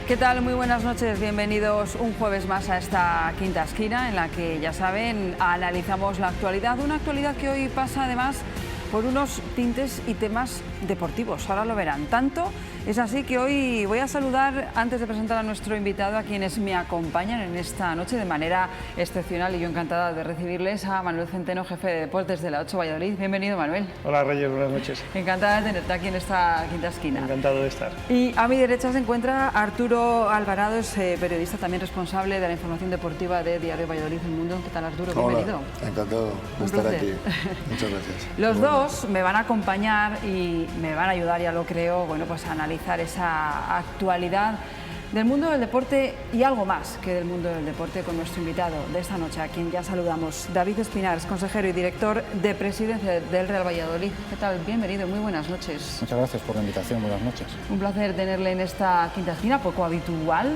¿Qué tal? Muy buenas noches, bienvenidos un jueves más a esta quinta esquina en la que, ya saben, analizamos la actualidad, una actualidad que hoy pasa además por unos tintes y temas deportivos, ahora lo verán. Tanto es así que hoy voy a saludar, antes de presentar a nuestro invitado, a quienes me acompañan en esta noche de manera excepcional, y yo encantada de recibirles, a Manuel Centeno, jefe de deportes de la 8 Valladolid. Bienvenido, Manuel. Hola, Reyes, buenas noches. Encantada de tenerte aquí en esta quinta esquina. Encantado de estar. Y a mi derecha se encuentra Arturo Alvarado, es periodista, también responsable de la información deportiva de Diario Valladolid El Mundo. ¿Qué tal, Arturo? Bienvenido. Hola, encantado de estar aquí. Muchas gracias. Los dos me van a acompañar y me van a ayudar, ya lo creo, bueno, pues a analizar esa actualidad del mundo del deporte y algo más que del mundo del deporte con nuestro invitado de esta noche, a quien ya saludamos, David Espinars, consejero y director de presidencia del Real Valladolid. ¿Qué tal? Bienvenido, muy buenas noches. Muchas gracias por la invitación, buenas noches. Un placer tenerle en esta quinta esquina, poco habitual.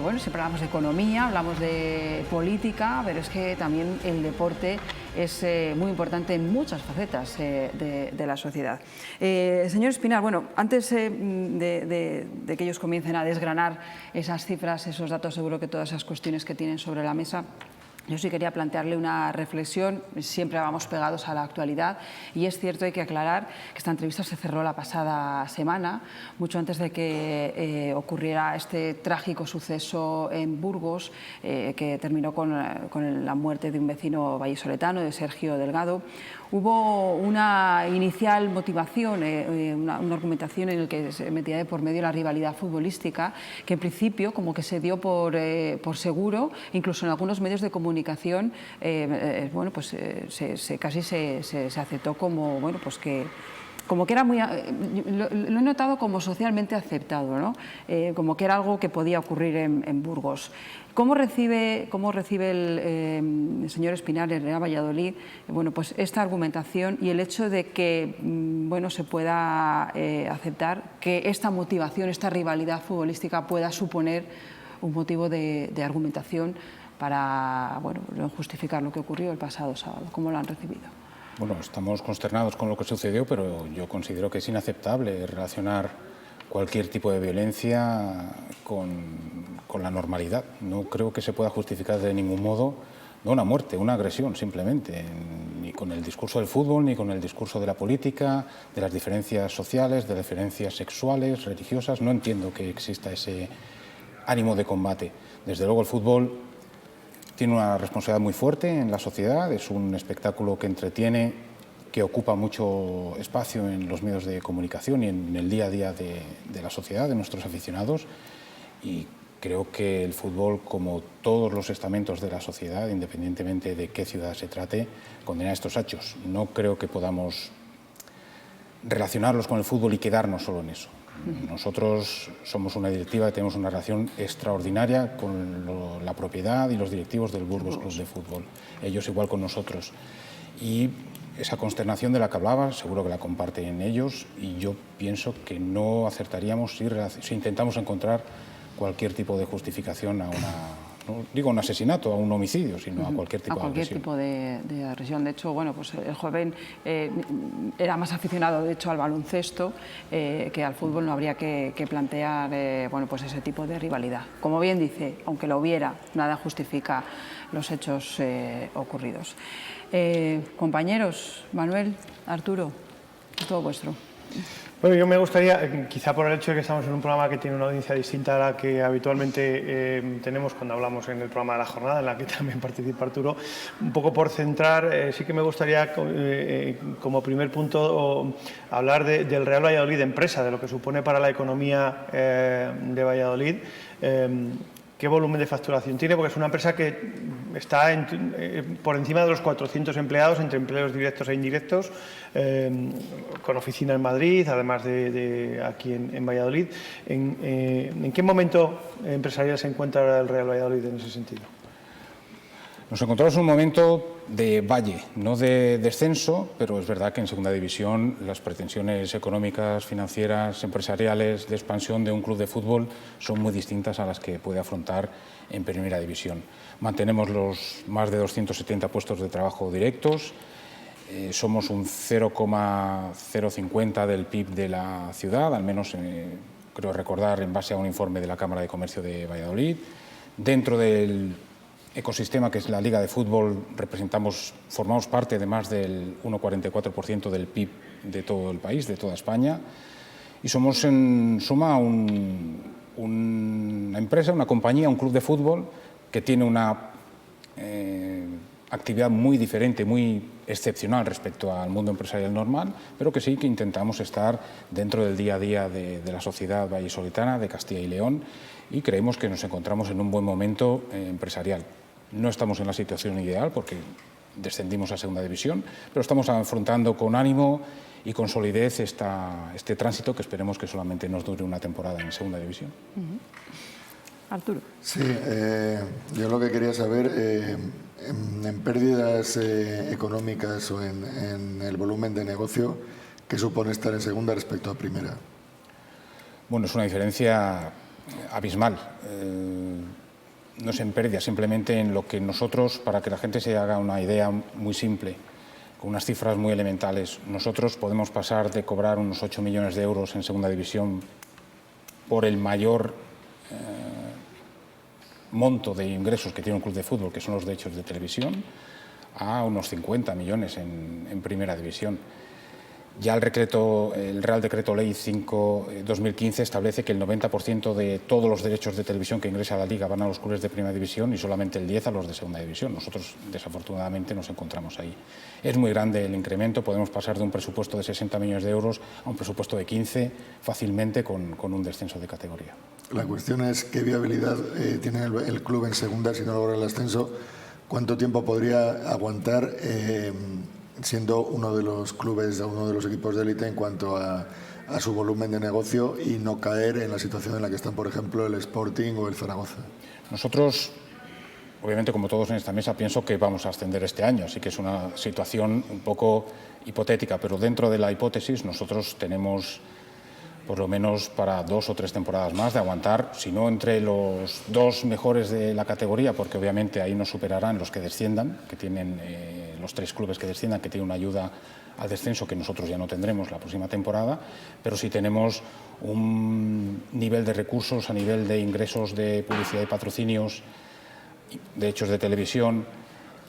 Bueno, siempre hablamos de economía, hablamos de política, pero es que también el deporte es muy importante en muchas facetas de la sociedad. Señor Espinar, bueno, antes de que ellos comiencen a desgranar esas cifras, esos datos, seguro que todas esas cuestiones que tienen sobre la mesa, yo sí quería plantearle una reflexión. Siempre vamos pegados a la actualidad y es cierto, hay que aclarar que esta entrevista se cerró la pasada semana, mucho antes de que ocurriera este trágico suceso en Burgos, que terminó con la muerte de un vecino vallisoletano, de Sergio Delgado. Hubo una inicial motivación, una argumentación en la que se metía de por medio la rivalidad futbolística, que en principio como que se dio por seguro, incluso en algunos medios de comunicación, bueno, pues casi se aceptó como, bueno, pues que era muy, lo he notado como socialmente aceptado, ¿no? Como que era algo que podía ocurrir en Burgos. ¿Cómo recibe el señor Espinar, el Real Valladolid, bueno, pues esta argumentación y el hecho de que bueno, se pueda aceptar que esta motivación, esta rivalidad futbolística pueda suponer un motivo de argumentación para, bueno, justificar lo que ocurrió el pasado sábado? ¿Cómo lo han recibido? Bueno, estamos consternados con lo que sucedió, pero yo considero que es inaceptable relacionar cualquier tipo de violencia con la normalidad. No creo que se pueda justificar de ningún modo, no una muerte, una agresión simplemente, ni con el discurso del fútbol, ni con el discurso de la política, de las diferencias sociales, de las diferencias sexuales, religiosas. No entiendo que exista ese ánimo de combate. Desde luego el fútbol tiene una responsabilidad muy fuerte en la sociedad, es un espectáculo que entretiene, que ocupa mucho espacio en los medios de comunicación y en el día a día de la sociedad, de nuestros aficionados, y creo que el fútbol, como todos los estamentos de la sociedad, independientemente de qué ciudad se trate, condena estos hechos. No creo que podamos relacionarlos con el fútbol y quedarnos solo en eso. Nosotros somos una directiva que tenemos una relación extraordinaria con la propiedad y los directivos del Burgos Club de Fútbol, ellos igual con nosotros. Y esa consternación de la que hablaba, seguro que la comparten ellos, y yo pienso que no acertaríamos si intentamos encontrar cualquier tipo de justificación a no digo un asesinato, a un homicidio, sino a cualquier tipo de agresión. De hecho, bueno, pues el joven era más aficionado, de hecho, al baloncesto que al fútbol. No habría que plantear bueno, pues ese tipo de rivalidad. Como bien dice, aunque lo hubiera, nada justifica los hechos ocurridos. Compañeros, Manuel, Arturo, es todo vuestro. Bueno, yo me gustaría, quizá por el hecho de que estamos en un programa que tiene una audiencia distinta a la que habitualmente tenemos cuando hablamos en el programa de la jornada, en la que también participa Arturo, un poco por centrar, sí que me gustaría como primer punto hablar del Real Valladolid empresa, de lo que supone para la economía de Valladolid. ¿Qué volumen de facturación tiene? Porque es una empresa que está por encima de los 400 empleados, entre empleos directos e indirectos, con oficina en Madrid, además de aquí en Valladolid. ¿En qué momento empresarial se encuentra el Real Valladolid en ese sentido? Nos encontramos en un momento de valle, no de descenso, pero es verdad que en segunda división las pretensiones económicas, financieras, empresariales, de expansión de un club de fútbol son muy distintas a las que puede afrontar en primera división. Mantenemos los más de 270 puestos de trabajo directos, somos un 0,050 del PIB de la ciudad, al menos creo recordar, en base a un informe de la Cámara de Comercio de Valladolid. Dentro del ecosistema que es la Liga de Fútbol formamos parte de más del 1,44% del PIB de todo el país, de toda España, y somos en suma una empresa, una compañía, un club de fútbol que tiene una actividad muy diferente, muy excepcional respecto al mundo empresarial normal, pero que sí que intentamos estar dentro del día a día de la sociedad vallisoletana, de Castilla y León, y creemos que nos encontramos en un buen momento empresarial. No estamos en la situación ideal porque descendimos a segunda división, pero estamos afrontando con ánimo y con solidez este tránsito que esperemos que solamente nos dure una temporada en segunda división. Arturo. Sí, yo lo que quería saber, en pérdidas económicas o en el volumen de negocio, ¿qué supone estar en segunda respecto a primera? Bueno, es una diferencia abismal. No es en pérdida, simplemente en lo que nosotros, para que la gente se haga una idea muy simple, con unas cifras muy elementales, nosotros podemos pasar de cobrar unos 8 millones de euros en segunda división por el mayor monto de ingresos que tiene un club de fútbol, que son los derechos de televisión, a unos 50 millones en primera división. Ya el Real Decreto Ley 5/2015 establece que el 90% de todos los derechos de televisión que ingresa a la Liga van a los clubes de primera división y solamente el 10% a los de segunda división. Nosotros, desafortunadamente, nos encontramos ahí. Es muy grande el incremento, podemos pasar de un presupuesto de 60 millones de euros a un presupuesto de 15 fácilmente con un descenso de categoría. La cuestión es qué viabilidad tiene el club en segunda si no logra el ascenso. ¿Cuánto tiempo podría aguantar siendo uno de los clubes, uno de los equipos de élite en cuanto a su volumen de negocio y no caer en la situación en la que están, por ejemplo, el Sporting o el Zaragoza? Nosotros, obviamente, como todos en esta mesa, pienso que vamos a ascender este año, así que es una situación un poco hipotética, pero dentro de la hipótesis nosotros tenemos por lo menos para 2 o 3 temporadas más de aguantar, si no entre los 2 mejores de la categoría, porque obviamente ahí nos superarán los que desciendan, que tienen los 3 clubes que desciendan, que tienen una ayuda al descenso que nosotros ya no tendremos la próxima temporada, pero si tenemos un nivel de recursos a nivel de ingresos de publicidad y patrocinios, derechos de televisión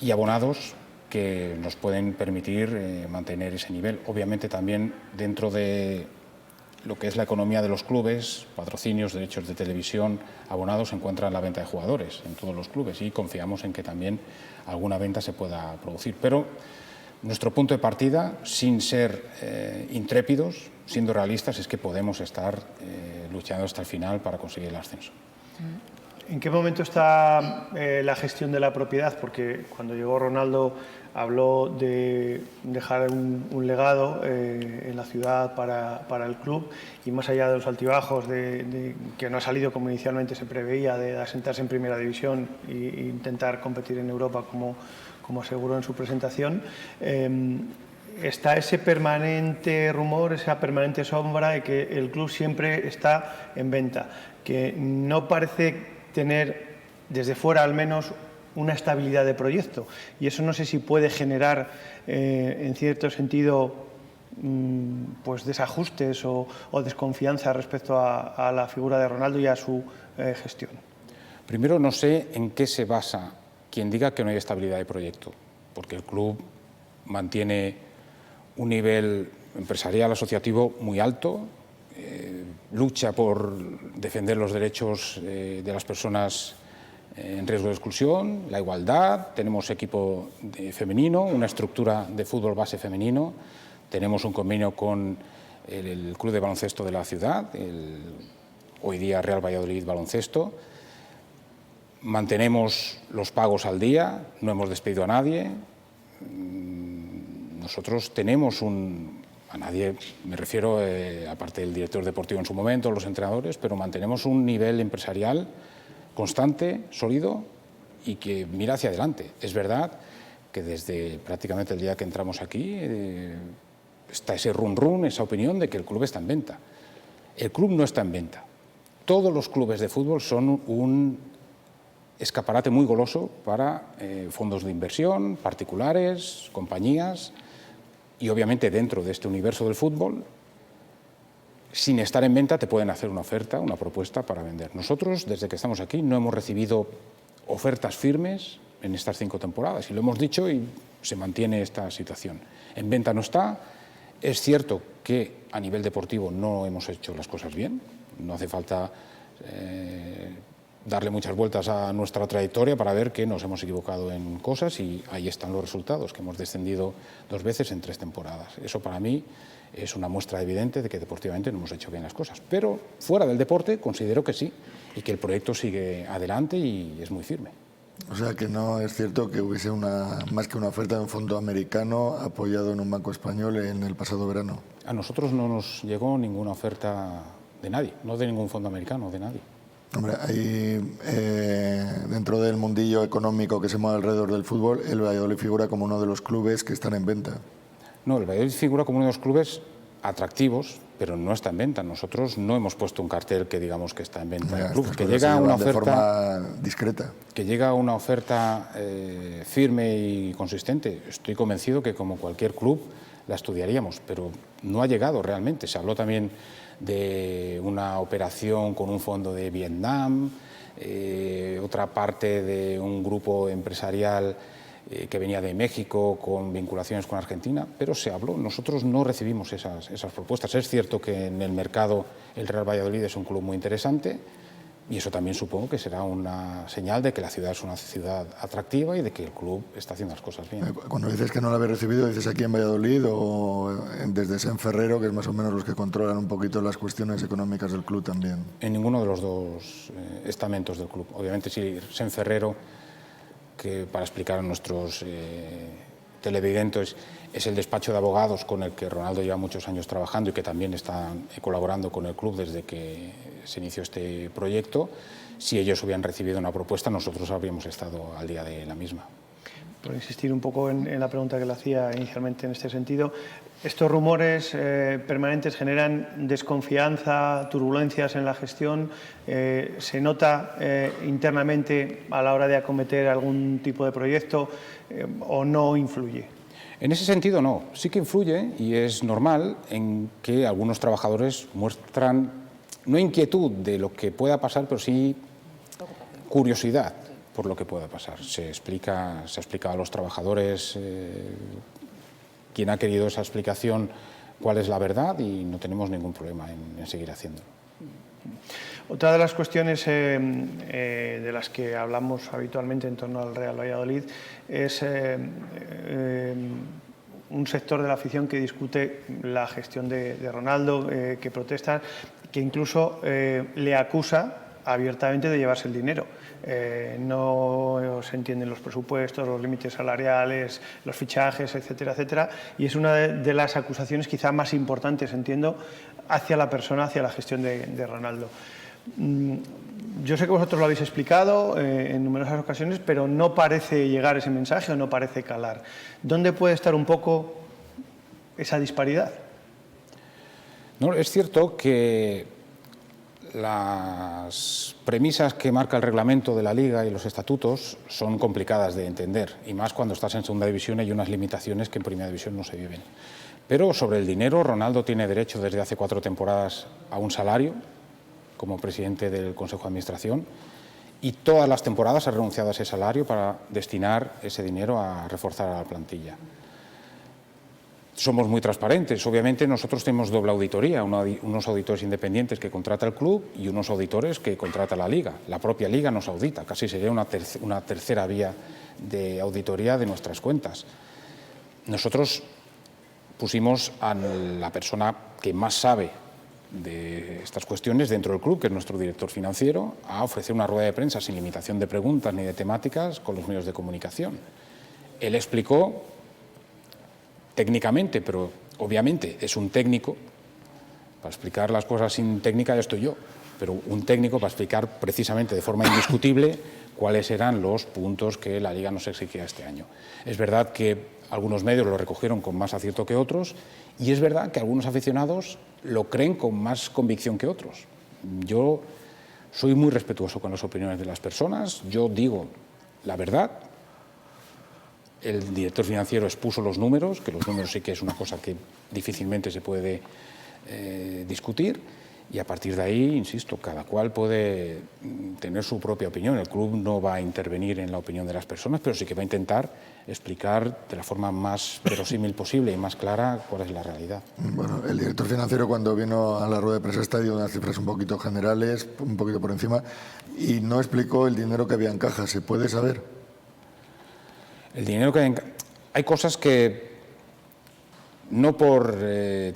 y abonados que nos pueden permitir mantener ese nivel. Obviamente también dentro de lo que es la economía de los clubes, patrocinios, derechos de televisión, abonados, se encuentra la venta de jugadores en todos los clubes y confiamos en que también alguna venta se pueda producir. Pero nuestro punto de partida, sin ser intrépidos, siendo realistas, es que podemos estar luchando hasta el final para conseguir el ascenso. ¿En qué momento está la gestión de la propiedad? Porque cuando llegó Ronaldo habló de dejar un legado en la ciudad para el club y más allá de los altibajos que no ha salido como inicialmente se preveía, de asentarse en primera división e intentar competir en Europa como aseguró en su presentación, está ese permanente rumor, esa permanente sombra de que el club siempre está en venta, que no parece tener, desde fuera al menos, una estabilidad de proyecto. Y eso no sé si puede generar, en cierto sentido, pues desajustes o desconfianza respecto a la figura de Ronaldo y a su gestión. Primero, no sé en qué se basa quien diga que no hay estabilidad de proyecto, porque el club mantiene un nivel empresarial asociativo muy alto, lucha por defender los derechos de las personas en riesgo de exclusión, la igualdad, tenemos equipo femenino, una estructura de fútbol base femenino, tenemos un convenio con el Club de Baloncesto de la ciudad, hoy día Real Valladolid Baloncesto, mantenemos los pagos al día, no hemos despedido a nadie, nosotros tenemos a nadie, me refiero, aparte del director deportivo en su momento, los entrenadores, pero mantenemos un nivel empresarial constante, sólido y que mira hacia adelante. Es verdad que desde prácticamente el día que entramos aquí está ese run, esa opinión de que el club está en venta. El club no está en venta. Todos los clubes de fútbol son un escaparate muy goloso para fondos de inversión, particulares, compañías y obviamente dentro de este universo del fútbol sin estar en venta te pueden hacer una oferta, una propuesta para vender. Nosotros, desde que estamos aquí, no hemos recibido ofertas firmes en estas 5 temporadas, y lo hemos dicho y se mantiene esta situación. En venta no está. Es cierto que a nivel deportivo no hemos hecho las cosas bien, no hace falta darle muchas vueltas a nuestra trayectoria para ver que nos hemos equivocado en cosas, y ahí están los resultados, que hemos descendido 2 veces en 3 temporadas. Eso para mí es una muestra evidente de que deportivamente no hemos hecho bien las cosas. Pero fuera del deporte considero que sí, y que el proyecto sigue adelante y es muy firme. O sea, que no es cierto que hubiese más que una oferta de un fondo americano apoyado en un banco español en el pasado verano. A nosotros no nos llegó ninguna oferta de nadie, no de ningún fondo americano, de nadie. Hombre, ahí dentro del mundillo económico que se mueve alrededor del fútbol, el Valladolid figura como uno de los clubes que están en venta. No, el Valladolid figura como uno de los clubes atractivos, pero no está en venta. Nosotros no hemos puesto un cartel que digamos que está en venta del club. Que llega una oferta de forma discreta. Que llega una oferta firme y consistente. Estoy convencido que como cualquier club la estudiaríamos, pero no ha llegado realmente. Se habló también de una operación con un fondo de Vietnam, otra parte de un grupo empresarial que venía de México con vinculaciones con Argentina, pero se habló. Nosotros no recibimos esas propuestas. Es cierto que en el mercado el Real Valladolid es un club muy interesante, y eso también supongo que será una señal de que la ciudad es una ciudad atractiva y de que el club está haciendo las cosas bien. Cuando dices que no lo habéis recibido, ¿dices aquí en Valladolid o desde Senferrero, que es más o menos los que controlan un poquito las cuestiones económicas del club también? En ninguno de los dos estamentos del club. Obviamente sí, Senferrero, que para explicar a nuestros televidentes es el despacho de abogados con el que Ronaldo lleva muchos años trabajando y que también está colaborando con el club desde que se inició este proyecto. Si ellos hubieran recibido una propuesta, nosotros habríamos estado al día de la misma. Por insistir un poco en la pregunta que le hacía inicialmente en este sentido, estos rumores permanentes generan desconfianza, turbulencias en la gestión. ¿Se nota internamente a la hora de acometer algún tipo de proyecto o no influye? En ese sentido no, sí que influye, y es normal en que algunos trabajadores muestran no inquietud de lo que pueda pasar, pero sí curiosidad por lo que pueda pasar. Se ha explicado a los trabajadores, quien ha querido esa explicación, cuál es la verdad, y no tenemos ningún problema en seguir haciéndolo. Otra de las cuestiones de las que hablamos habitualmente en torno al Real Valladolid es un sector de la afición que discute la gestión de Ronaldo, que protesta, que incluso le acusa abiertamente de llevarse el dinero. No se entienden los presupuestos, los límites salariales, los fichajes, etcétera, etcétera, y es una de las acusaciones quizá más importantes, entiendo, hacia la persona, hacia la gestión de Ronaldo. Yo sé que vosotros lo habéis explicado en numerosas ocasiones, pero no parece llegar ese mensaje o no parece calar. ¿Dónde puede estar un poco esa disparidad? No, es cierto que las premisas que marca el reglamento de la Liga y los estatutos son complicadas de entender, y más cuando estás en segunda división y hay unas limitaciones que en primera división no se viven. Pero sobre el dinero, Ronaldo tiene derecho desde hace 4 temporadas a un salario como presidente del Consejo de Administración, y todas las temporadas ha renunciado a ese salario para destinar ese dinero a reforzar a la plantilla. Somos muy transparentes. Obviamente nosotros tenemos doble auditoría, unos auditores independientes que contrata el club y unos auditores que contrata la Liga. La propia Liga nos audita, casi sería una tercera vía de auditoría de nuestras cuentas. Nosotros pusimos a la persona que más sabe de estas cuestiones dentro del club, que es nuestro director financiero, a ofrecer una rueda de prensa sin limitación de preguntas ni de temáticas con los medios de comunicación. Él explicó técnicamente, pero obviamente es un técnico. Para explicar las cosas sin técnica ya estoy yo, pero un técnico para explicar precisamente de forma indiscutible cuáles eran los puntos que la Liga nos exigía este año. Es verdad que algunos medios lo recogieron con más acierto que otros, y es verdad que algunos aficionados lo creen con más convicción que otros. Yo soy muy respetuoso con las opiniones de las personas, yo digo la verdad. El director financiero expuso los números, que los números sí que es una cosa que difícilmente se puede discutir, y a partir de ahí, insisto, cada cual puede tener su propia opinión. El club no va a intervenir en la opinión de las personas, pero sí que va a intentar explicar de la forma más verosímil posible y más clara cuál es la realidad. Bueno, el director financiero, cuando vino a la rueda de prensa, está dio unas cifras un poquito generales, un poquito por encima, y no explicó el dinero que había en caja. ¿Se puede saber? El dinero que hay cosas que no por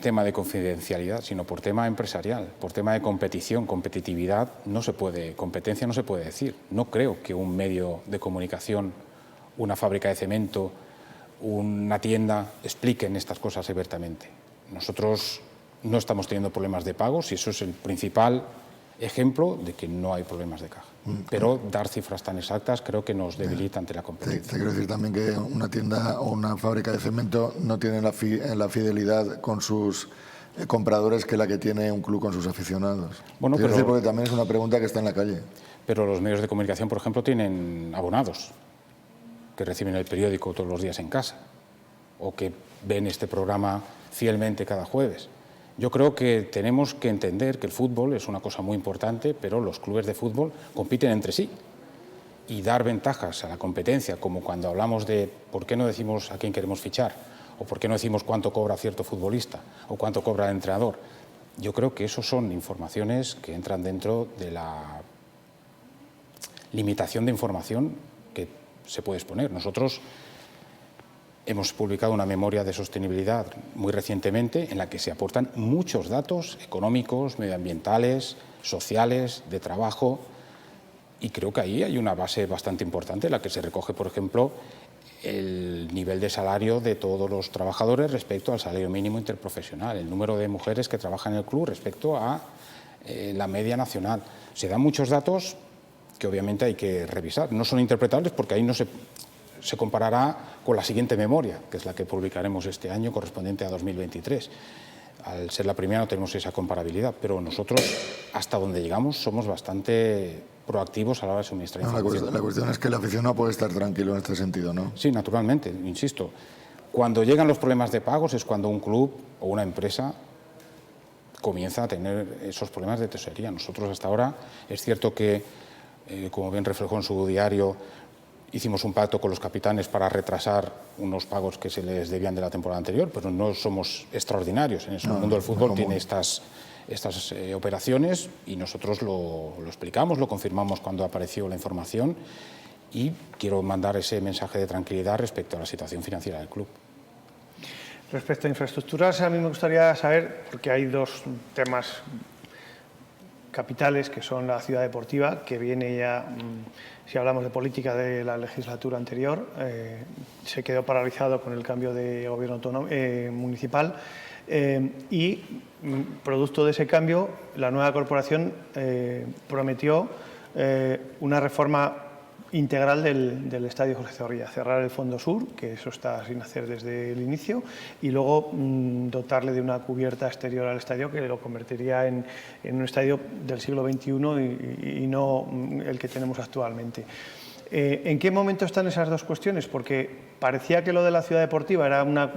tema de confidencialidad, sino por tema empresarial, por tema de competición, competitividad, competencia no se puede decir. No creo que un medio de comunicación, una fábrica de cemento, una tienda expliquen estas cosas abiertamente. Nosotros no estamos teniendo problemas de pagos y eso es el principal ejemplo de que no hay problemas de caja. Pero dar cifras tan exactas creo que nos debilita ante la competencia. Te quiero decir también que una tienda o una fábrica de cemento no tiene la fidelidad con sus compradores que la que tiene un club con sus aficionados. Bueno, Quiero decir, porque también es una pregunta que está en la calle. Pero los medios de comunicación, por ejemplo, tienen abonados que reciben el periódico todos los días en casa o que ven este programa fielmente cada jueves. Yo creo que tenemos que entender que el fútbol es una cosa muy importante, pero los clubes de fútbol compiten entre sí. Y dar ventajas a la competencia, como cuando hablamos de por qué no decimos a quién queremos fichar, o por qué no decimos cuánto cobra cierto futbolista, o cuánto cobra el entrenador, yo creo que eso son informaciones que entran dentro de la limitación de información que se puede exponer. Nosotros hemos publicado una memoria de sostenibilidad muy recientemente en la que se aportan muchos datos económicos, medioambientales, sociales, de trabajo, y creo que ahí hay una base bastante importante en la que se recoge, por ejemplo, el nivel de salario de todos los trabajadores respecto al salario mínimo interprofesional, el número de mujeres que trabajan en el club respecto a la media nacional. Se dan muchos datos que obviamente hay que revisar. No son interpretables porque ahí no se comparará con la siguiente memoria, que es la que publicaremos este año, correspondiente a 2023. Al ser la primera no tenemos esa comparabilidad, pero nosotros, hasta donde llegamos, somos bastante proactivos a la hora de suministrar información. La cuestión es que el aficionado puede estar tranquilo en este sentido, ¿no? Sí, naturalmente, insisto. Cuando llegan los problemas de pagos es cuando un club o una empresa comienza a tener esos problemas de tesorería. Nosotros hasta ahora, es cierto que, como bien reflejó en su diario, hicimos un pacto con los capitanes para retrasar unos pagos que se les debían de la temporada anterior, pero no somos extraordinarios en eso. El mundo del fútbol tiene estas operaciones y nosotros lo explicamos, lo confirmamos cuando apareció la información y quiero mandar ese mensaje de tranquilidad respecto a la situación financiera del club. Respecto a infraestructuras, a mí me gustaría saber, porque hay dos temas capitales, que son la ciudad deportiva, que viene ya, si hablamos de política de la legislatura anterior, se quedó paralizado con el cambio de gobierno municipal y, producto de ese cambio, la nueva corporación prometió una reforma integral del Estadio José Zorrilla, cerrar el Fondo Sur, que eso está sin hacer desde el inicio, y luego dotarle de una cubierta exterior al estadio que lo convertiría en un estadio del siglo XXI y no el que tenemos actualmente. ¿En qué momento están esas dos cuestiones? Porque parecía que lo de la ciudad deportiva era una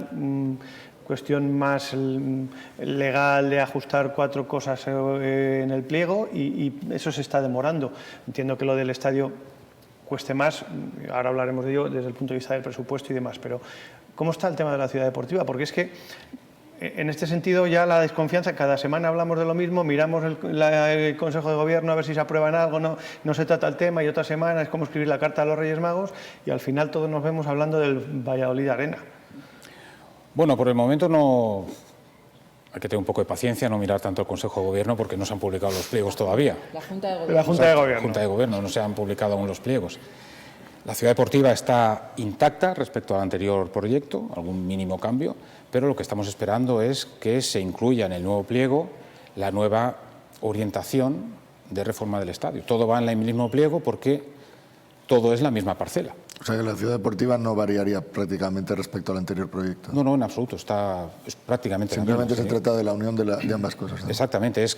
cuestión más legal de ajustar 4 cosas en el pliego y eso se está demorando. Entiendo que lo del estadio cueste más, ahora hablaremos de ello desde el punto de vista del presupuesto y demás, pero ¿cómo está el tema de la ciudad deportiva? Porque es que en este sentido ya la desconfianza, cada semana hablamos de lo mismo, miramos el Consejo de Gobierno a ver si se aprueban algo, no se trata el tema, y otra semana es como escribir la carta a los Reyes Magos y al final todos nos vemos hablando del Valladolid Arena. Bueno, por el momento no. Hay que tener un poco de paciencia, no mirar tanto el Consejo de Gobierno porque no se han publicado los pliegos todavía. La Junta de Gobierno. La Junta de Gobierno. Junta de Gobierno, no se han publicado aún los pliegos. La ciudad deportiva está intacta respecto al anterior proyecto, algún mínimo cambio, pero lo que estamos esperando es que se incluya en el nuevo pliego la nueva orientación de reforma del estadio. Todo va en el mismo pliego porque todo es la misma parcela. O sea que la ciudad deportiva no variaría prácticamente respecto al anterior proyecto. No, en absoluto, es prácticamente simplemente la misma. Se trata de la unión de ambas cosas, ¿no? Exactamente, es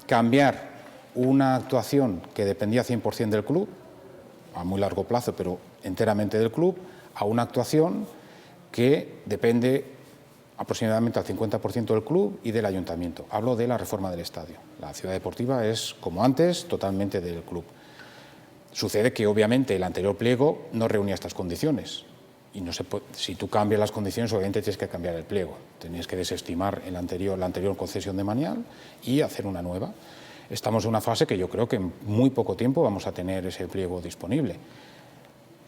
cambiar una actuación que dependía 100% del club, a muy largo plazo, pero enteramente del club, a una actuación que depende aproximadamente al 50% del club y del ayuntamiento. Hablo de la reforma del estadio. La ciudad deportiva es, como antes, totalmente del club. Sucede que, obviamente, el anterior pliego no reunía estas condiciones. Y no se puede, si tú cambias las condiciones, obviamente tienes que cambiar el pliego. Tenías que desestimar la anterior concesión de Manial y hacer una nueva. Estamos en una fase que yo creo que en muy poco tiempo vamos a tener ese pliego disponible.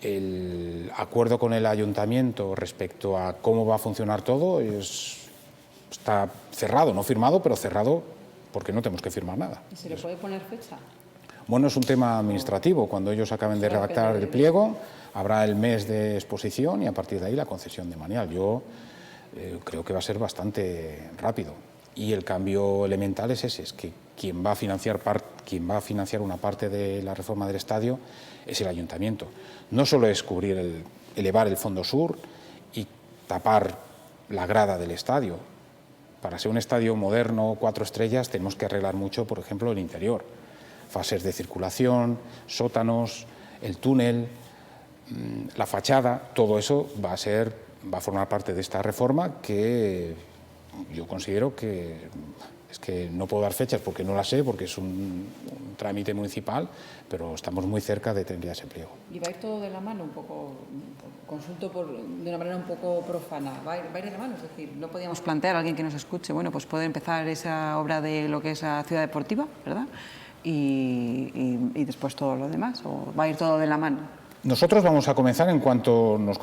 El acuerdo con el ayuntamiento respecto a cómo va a funcionar todo está cerrado, no firmado, pero cerrado porque no tenemos que firmar nada. ¿Y se le puede poner fecha? Bueno, es un tema administrativo. Cuando ellos acaben de redactar el pliego, habrá el mes de exposición y a partir de ahí la concesión de Manial. Yo creo que va a ser bastante rápido. Y el cambio elemental es ese, es que quien va a financiar una parte de la reforma del estadio es el ayuntamiento. No solo es elevar el fondo sur y tapar la grada del estadio. Para ser un estadio moderno, 4 estrellas, tenemos que arreglar mucho, por ejemplo, el interior. Fases de circulación, sótanos, el túnel, la fachada, todo eso va a formar parte de esta reforma que yo considero que es que no puedo dar fechas porque no las sé, porque es un trámite municipal, pero estamos muy cerca de tener ese pliego. Y va a ir todo de la mano, un poco, consulto de una manera un poco profana, va a ir de la mano, es decir, no podíamos plantear a alguien que nos escuche, bueno, pues puede empezar esa obra de lo que es la ciudad deportiva, ¿verdad? Y después todo lo demás, o va a ir todo de la mano. Nosotros vamos a comenzar en cuanto nos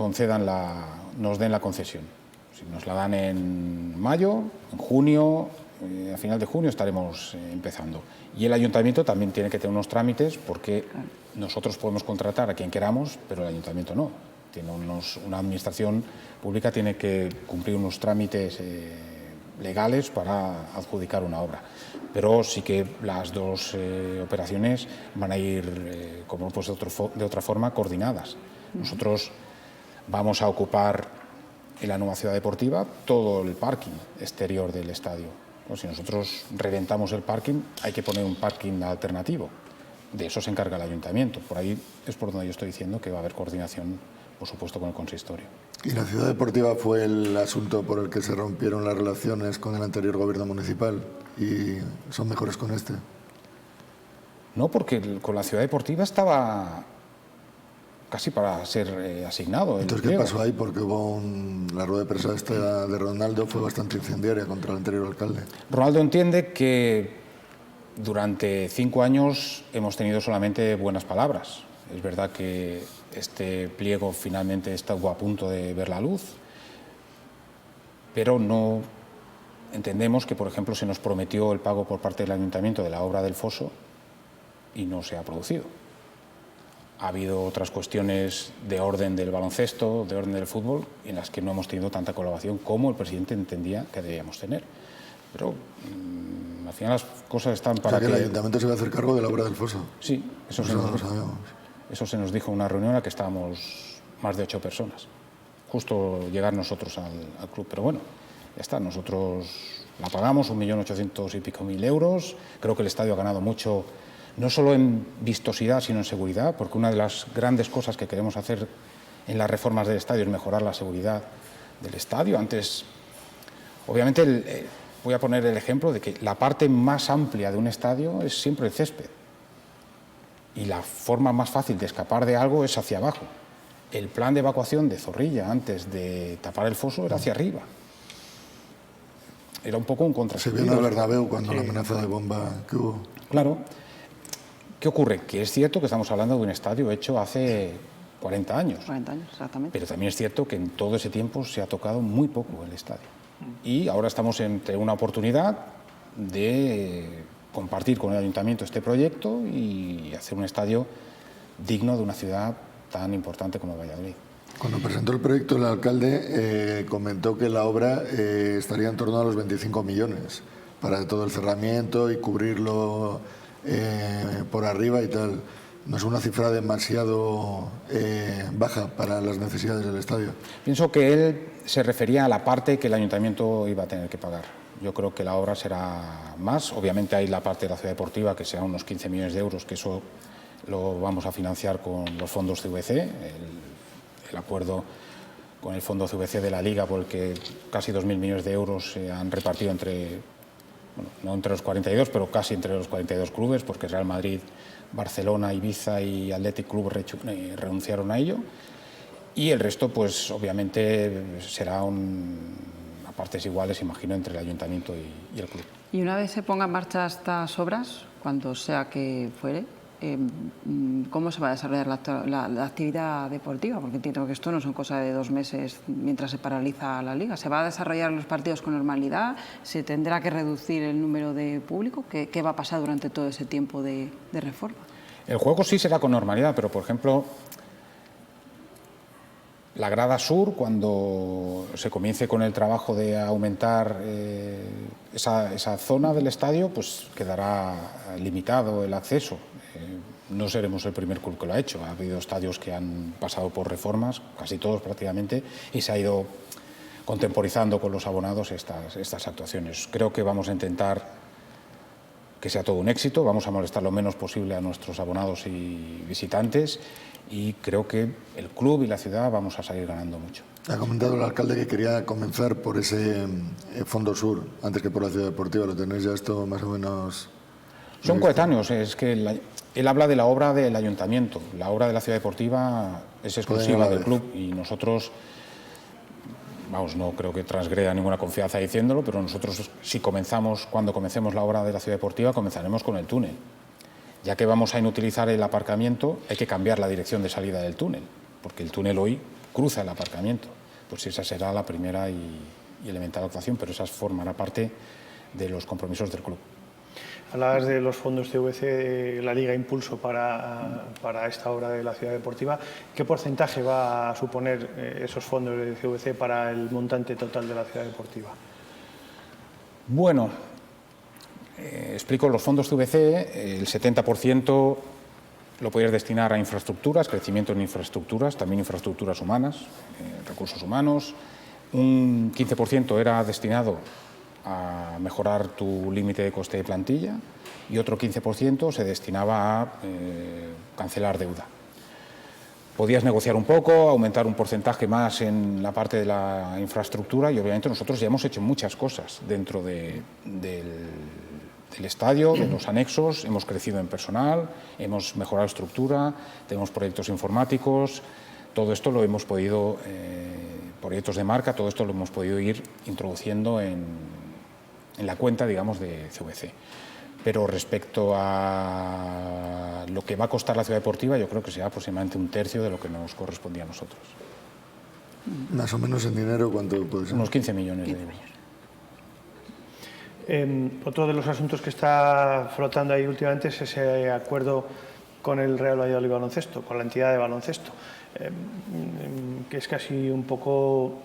den la concesión. Si nos la dan en mayo, en junio, a final de junio estaremos empezando. Y el ayuntamiento también tiene que tener unos trámites porque nosotros podemos contratar a quien queramos, pero el ayuntamiento no. Tiene una administración pública tiene que cumplir unos trámites legales para adjudicar una obra. Pero sí que las dos operaciones van a ir, como pues de otra forma, coordinadas. Nosotros vamos a ocupar en la nueva ciudad deportiva todo el parking exterior del estadio. Si nosotros reventamos el parking, hay que poner un parking alternativo. De eso se encarga el ayuntamiento. Por ahí es por donde yo estoy diciendo que va a haber coordinación, por supuesto, con el consistorio. ¿Y la ciudad deportiva fue el asunto por el que se rompieron las relaciones con el anterior gobierno municipal y son mejores con este? No, porque con la ciudad deportiva estaba casi para ser asignado. Entonces, ¿qué pasó ahí? Porque la rueda de prensa esta de Ronaldo fue bastante incendiaria contra el anterior alcalde. Ronaldo entiende que durante 5 años hemos tenido solamente buenas palabras. Es verdad que este pliego finalmente estuvo a punto de ver la luz, pero no entendemos que, por ejemplo, se nos prometió el pago por parte del ayuntamiento de la obra del foso y no se ha producido. Ha habido otras cuestiones de orden del baloncesto, de orden del fútbol, en las que no hemos tenido tanta colaboración como el presidente entendía que debíamos tener. Pero al final las cosas están para o sea que el ayuntamiento se va a hacer cargo de la obra del foso. Sí, eso se nos dijo en una reunión en la que estábamos más de 8 personas. Justo llegar nosotros al club. Pero bueno, ya está, nosotros la pagamos, 1.800.000 y pico euros. Creo que el estadio ha ganado mucho, no solo en vistosidad, sino en seguridad, porque una de las grandes cosas que queremos hacer en las reformas del estadio es mejorar la seguridad del estadio. Antes, obviamente, voy a poner el ejemplo de que la parte más amplia de un estadio es siempre el césped. Y la forma más fácil de escapar de algo es hacia abajo. El plan de evacuación de Zorrilla antes de tapar el foso era hacia arriba. Era un poco un contrasentido. Se vio en el Bernabéu cuando la amenaza de bomba que hubo. Claro. ¿Qué ocurre? Que es cierto que estamos hablando de un estadio hecho hace 40 años. 40 años, exactamente. Pero también es cierto que en todo ese tiempo se ha tocado muy poco el estadio. Y ahora estamos ante una oportunidad de compartir con el ayuntamiento este proyecto y hacer un estadio digno de una ciudad tan importante como Valladolid. Cuando presentó el proyecto el alcalde comentó que la obra estaría en torno a los 25 millones para todo el cerramiento y cubrirlo por arriba y tal. ¿No es una cifra demasiado baja para las necesidades del estadio? Pienso que él se refería a la parte que el ayuntamiento iba a tener que pagar. Yo creo que la obra será más. Obviamente hay la parte de la ciudad deportiva, que será unos 15 millones de euros, que eso lo vamos a financiar con los fondos CVC. El acuerdo con el fondo CVC de la Liga, por el que casi 2.000 millones de euros se han repartido entre, bueno, no entre los 42, pero casi entre los 42 clubes, porque Real Madrid, Barcelona, Ibiza y Athletic Club renunciaron a ello. Y el resto, pues obviamente será a partes iguales, imagino, entre el ayuntamiento y el club. Y una vez se ponga en marcha estas obras, cuando sea que fuere, ¿cómo se va a desarrollar la actividad deportiva? Porque entiendo que esto no son cosas de 2 meses mientras se paraliza la Liga. ¿Se va a desarrollar los partidos con normalidad? ¿Se tendrá que reducir el número de público? ¿Qué va a pasar durante todo ese tiempo de reforma? El juego sí será con normalidad, pero por ejemplo, la grada sur, cuando se comience con el trabajo de aumentar esa zona del estadio, pues quedará limitado el acceso. No seremos el primer club que lo ha hecho. Ha habido estadios que han pasado por reformas, casi todos prácticamente, y se ha ido contemporizando con los abonados estas actuaciones. Creo que vamos a intentar que sea todo un éxito, vamos a molestar lo menos posible a nuestros abonados y visitantes, y creo que el club y la ciudad vamos a salir ganando mucho. Ha comentado el alcalde que quería comenzar por ese Fondo Sur antes que por la ciudad deportiva. ¿Lo tenéis ya esto más o menos? Son coetáneos, es que él habla de la obra del ayuntamiento, la obra de la ciudad deportiva es exclusiva del club y nosotros, vamos, no creo que transgreda ninguna confianza diciéndolo, pero nosotros cuando comencemos la obra de la ciudad deportiva, comenzaremos con el túnel. Ya que vamos a inutilizar el aparcamiento, hay que cambiar la dirección de salida del túnel, porque el túnel hoy cruza el aparcamiento. Pues esa será la primera y elemental actuación, pero esa formará parte de los compromisos del club. Hablabas de los fondos CVC, la Liga Impulso para esta obra de la ciudad deportiva. ¿Qué porcentaje va a suponer esos fondos de CVC para el montante total de la ciudad deportiva? Bueno, explico, los fondos CVC, el 70% lo podías destinar a infraestructuras, crecimiento en infraestructuras, también infraestructuras humanas, recursos humanos. Un 15% era destinado a mejorar tu límite de coste de plantilla y otro 15% se destinaba a cancelar deuda. Podías negociar un poco, aumentar un porcentaje más en la parte de la infraestructura y obviamente nosotros ya hemos hecho muchas cosas dentro del estadio, de los anexos, hemos crecido en personal, hemos mejorado estructura, tenemos proyectos informáticos, todo esto lo hemos podido, proyectos de marca, todo esto lo hemos podido ir introduciendo en la cuenta, digamos, de CVC. Pero respecto a lo que va a costar la ciudad deportiva, yo creo que será aproximadamente un tercio de lo que nos correspondía a nosotros. Más o menos en dinero, ¿cuánto puede ser? Unos 15 millones de euros. Otro de los asuntos que está flotando ahí últimamente es ese acuerdo con el Real Valladolid Baloncesto, con la entidad de baloncesto, que es casi un poco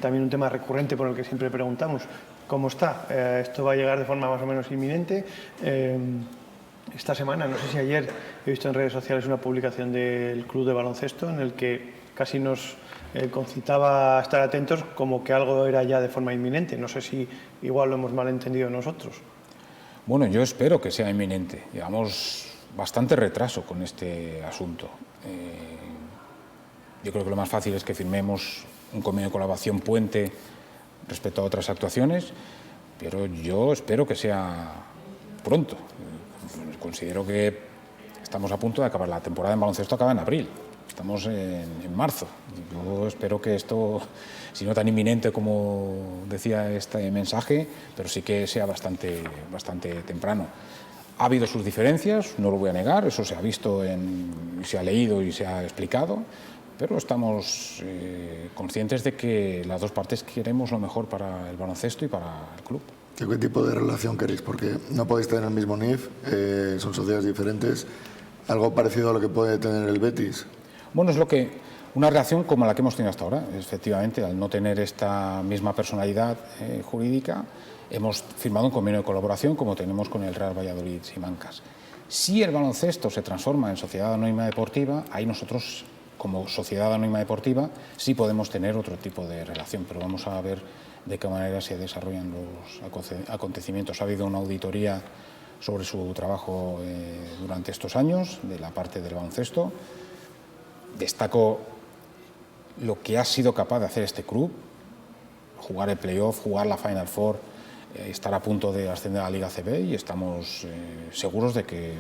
también un tema recurrente por el que siempre preguntamos cómo está. Esto va a llegar de forma más o menos inminente. Esta semana, no sé si ayer, he visto en redes sociales una publicación del Club de Baloncesto en el que casi nos concitaba a estar atentos como que algo era ya de forma inminente. No sé si igual lo hemos malentendido nosotros. Bueno, yo espero que sea inminente. Llevamos bastante retraso con este asunto. Yo creo que lo más fácil es que firmemos un convenio de colaboración puente respecto a otras actuaciones, pero yo espero que sea pronto. Considero que estamos a punto de acabar la temporada en baloncesto, acaba en abril. Estamos en marzo. Yo espero que esto, si no tan inminente como decía este mensaje, pero sí que sea bastante temprano. Ha habido sus diferencias, no lo voy a negar, eso se ha visto, se ha leído y se ha explicado, pero estamos conscientes de que las dos partes queremos lo mejor para el baloncesto y para el club. ¿Qué tipo de relación queréis? Porque no podéis tener el mismo NIF, son sociedades diferentes. ¿Algo parecido a lo que puede tener el Betis? Bueno, es una relación como la que hemos tenido hasta ahora. Efectivamente, al no tener esta misma personalidad jurídica, hemos firmado un convenio de colaboración como tenemos con el Real Valladolid Simancas. Si el baloncesto se transforma en sociedad anónima deportiva, ahí nosotros, como sociedad anónima deportiva, sí podemos tener otro tipo de relación, pero vamos a ver de qué manera se desarrollan los acontecimientos. Ha habido una auditoría sobre su trabajo durante estos años, de la parte del baloncesto. Destaco lo que ha sido capaz de hacer este club, jugar el playoff, jugar la Final Four, estar a punto de ascender a la Liga ACB, y estamos seguros de que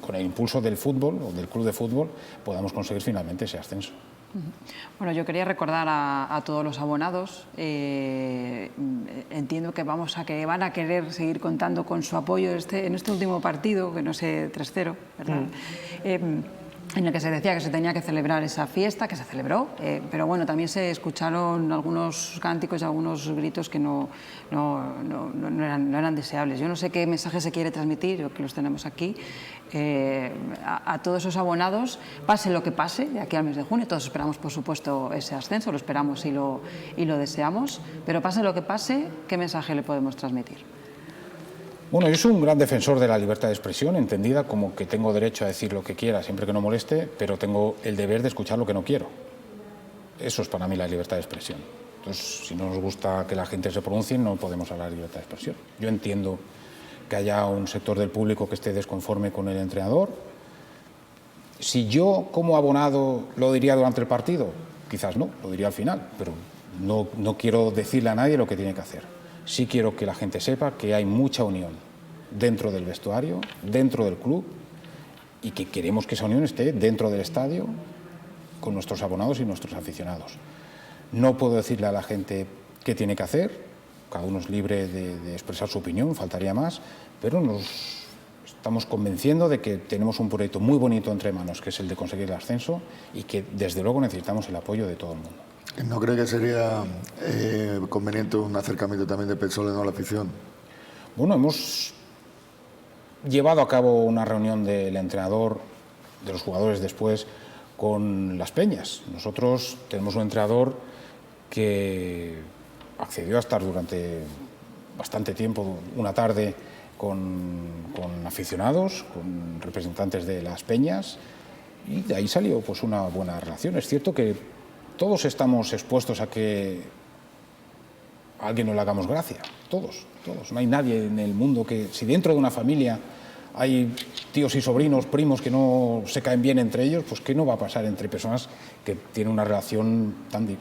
con el impulso del fútbol o del club de fútbol podamos conseguir finalmente ese ascenso. Bueno, yo quería recordar a todos los abonados, entiendo que van a querer seguir contando con su apoyo en este último partido, que no sé, 3-0, ¿verdad? En el que se decía que se tenía que celebrar esa fiesta, que se celebró, pero bueno, también se escucharon algunos cánticos y algunos gritos que no eran deseables. Yo no sé qué mensaje se quiere transmitir, yo que los tenemos aquí, a todos esos abonados, pase lo que pase, de aquí al mes de junio. Todos esperamos, por supuesto, ese ascenso, lo esperamos y lo deseamos, pero pase lo que pase, ¿qué mensaje le podemos transmitir? Bueno, yo soy un gran defensor de la libertad de expresión, entendida como que tengo derecho a decir lo que quiera, siempre que no moleste, pero tengo el deber de escuchar lo que no quiero. Eso es para mí la libertad de expresión. Entonces, si no nos gusta que la gente se pronuncie, no podemos hablar de libertad de expresión. Yo entiendo que haya un sector del público que esté desconforme con el entrenador. Si yo, como abonado, lo diría durante el partido, quizás no, lo diría al final, pero no quiero decirle a nadie lo que tiene que hacer. Sí quiero que la gente sepa que hay mucha unión dentro del vestuario, dentro del club, y que queremos que esa unión esté dentro del estadio con nuestros abonados y nuestros aficionados. No puedo decirle a la gente qué tiene que hacer, cada uno es libre de expresar su opinión, faltaría más, pero nos estamos convenciendo de que tenemos un proyecto muy bonito entre manos, que es el de conseguir el ascenso, y que desde luego necesitamos el apoyo de todo el mundo. ¿No cree que sería conveniente un acercamiento también de Petzolano a la afición? Bueno, hemos llevado a cabo una reunión del entrenador, de los jugadores después, con las peñas. Nosotros tenemos un entrenador que accedió a estar durante bastante tiempo, una tarde, con aficionados, con representantes de las peñas, y de ahí salió pues una buena relación. Es cierto que todos estamos expuestos a que a alguien no le hagamos gracia, todos. No hay nadie en el mundo que, si dentro de una familia hay tíos y sobrinos, primos que no se caen bien entre ellos, pues ¿qué no va a pasar entre personas que tienen una relación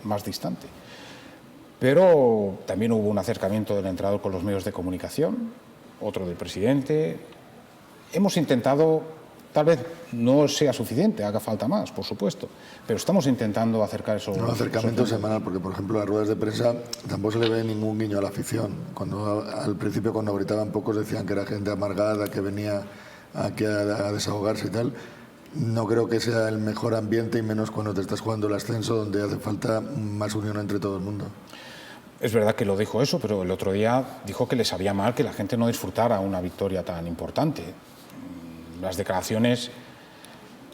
más distante? Pero también hubo un acercamiento del entrenador con los medios de comunicación, otro del presidente. Hemos intentado, tal vez no sea suficiente, haga falta más, por supuesto, pero estamos intentando acercar eso. Un acercamiento semanal, porque por ejemplo en las ruedas de prensa tampoco se le ve ningún guiño a la afición. Al principio, cuando gritaban pocos, decían que era gente amargada, que venía aquí a desahogarse y tal. No creo que sea el mejor ambiente, y menos cuando te estás jugando el ascenso, donde hace falta más unión entre todo el mundo. Es verdad que lo dijo eso, pero el otro día dijo que le sabía mal que la gente no disfrutara una victoria tan importante. Las declaraciones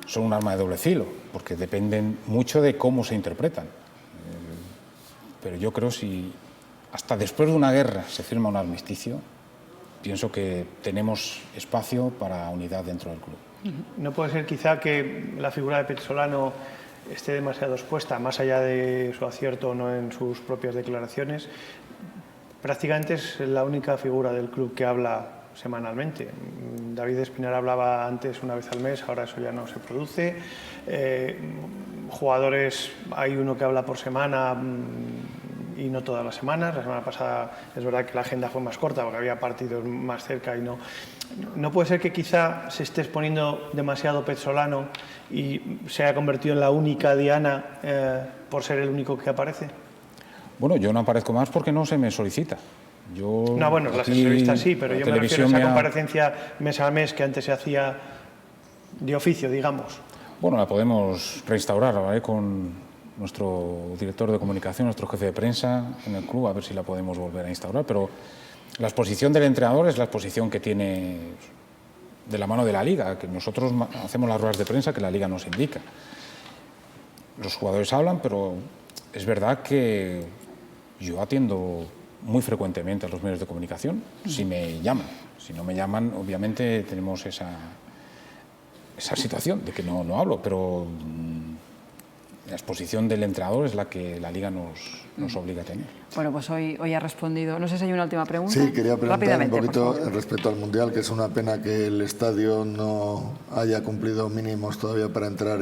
son un arma de doble filo, porque dependen mucho de cómo se interpretan. Pero yo creo que si hasta después de una guerra se firma un armisticio, pienso que tenemos espacio para unidad dentro del club. ¿No puede ser quizá que la figura de Petzolano esté demasiado expuesta, más allá de su acierto o no en sus propias declaraciones? Prácticamente es la única figura del club que habla semanalmente. David Espinar hablaba antes una vez al mes, ahora eso ya no se produce. Jugadores, hay uno que habla por semana y no todas las semanas. La semana pasada es verdad que la agenda fue más corta porque había partidos más cerca y no. ¿No puede ser que quizá se esté exponiendo demasiado Petzolano y se haya convertido en la única diana por ser el único que aparece? Bueno, yo no aparezco más porque no se me solicita. No, bueno, las entrevistas sí, pero yo me refiero a esa comparecencia mes a mes que antes se hacía de oficio, digamos. Bueno, la podemos reinstaurar, ¿vale? Con nuestro director de comunicación, nuestro jefe de prensa en el club, a ver si la podemos volver a instaurar, pero la exposición del entrenador es la exposición que tiene de la mano de la Liga, que nosotros hacemos las ruedas de prensa que la Liga nos indica. Los jugadores hablan, pero es verdad que yo atiendo muy frecuentemente a los medios de comunicación, si me llaman. Si no me llaman, obviamente tenemos esa situación de que no hablo, pero la exposición del entrenador es la que la Liga nos obliga a tener. Bueno, pues hoy ha respondido. No sé si hay una última pregunta. Sí, quería preguntar un poquito respecto al Mundial, que es una pena que el estadio no haya cumplido mínimos todavía para entrar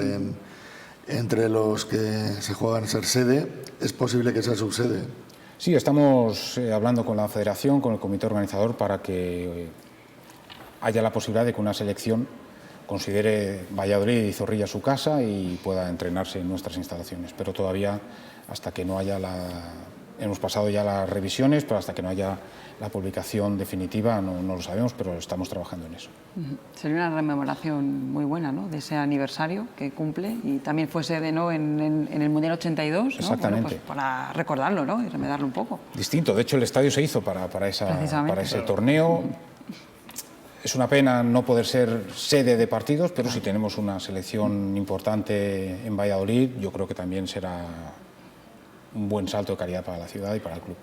entre los que se juegan ser sede, ¿es posible que sea subsede? Sí, estamos hablando con la Federación, con el comité organizador, para que haya la posibilidad de que una selección considere Valladolid y Zorrilla su casa y pueda entrenarse en nuestras instalaciones. Pero todavía, hasta que no haya hemos pasado ya las revisiones, pero hasta que no haya la publicación definitiva no lo sabemos, pero estamos trabajando en eso. Sería una rememoración muy buena, ¿no?, de ese aniversario que cumple, y también fue sede, ¿no?, en el Mundial 82, ¿no? Exactamente. Bueno, pues para recordarlo, ¿no?, y remedarlo un poco. Distinto, de hecho el estadio se hizo para ese torneo. Es una pena no poder ser sede de partidos, pero si tenemos una selección importante en Valladolid, yo creo que también será un buen salto de calidad para la ciudad y para el club.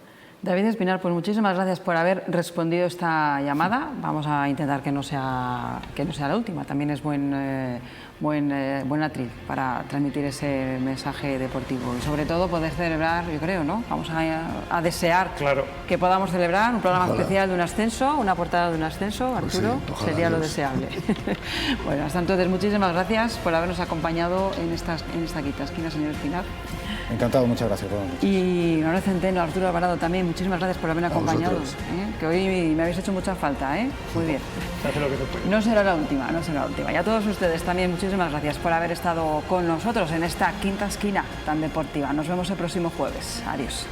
David Espinar, pues muchísimas gracias por haber respondido esta llamada. Vamos a intentar que no sea la última. También es buen atril para transmitir ese mensaje deportivo y sobre todo poder celebrar, yo creo, ¿no? Vamos a desear que podamos celebrar un programa especial de un ascenso, una portada de un ascenso, Arturo, pues sí, sería Dios. lo deseable. Bueno, hasta entonces, muchísimas gracias por habernos acompañado en esta quinta esquina, señor Espinar. Encantado, muchas gracias. Buenas noches. Y Manuel Centeno, Arturo Alvarado también, muchísimas gracias por haberme acompañado, que hoy me habéis hecho mucha falta, muy bien. No será la última, no será la última. Y a todos ustedes también, muchísimas gracias por haber estado con nosotros en esta quinta esquina tan deportiva. Nos vemos el próximo jueves. Adiós.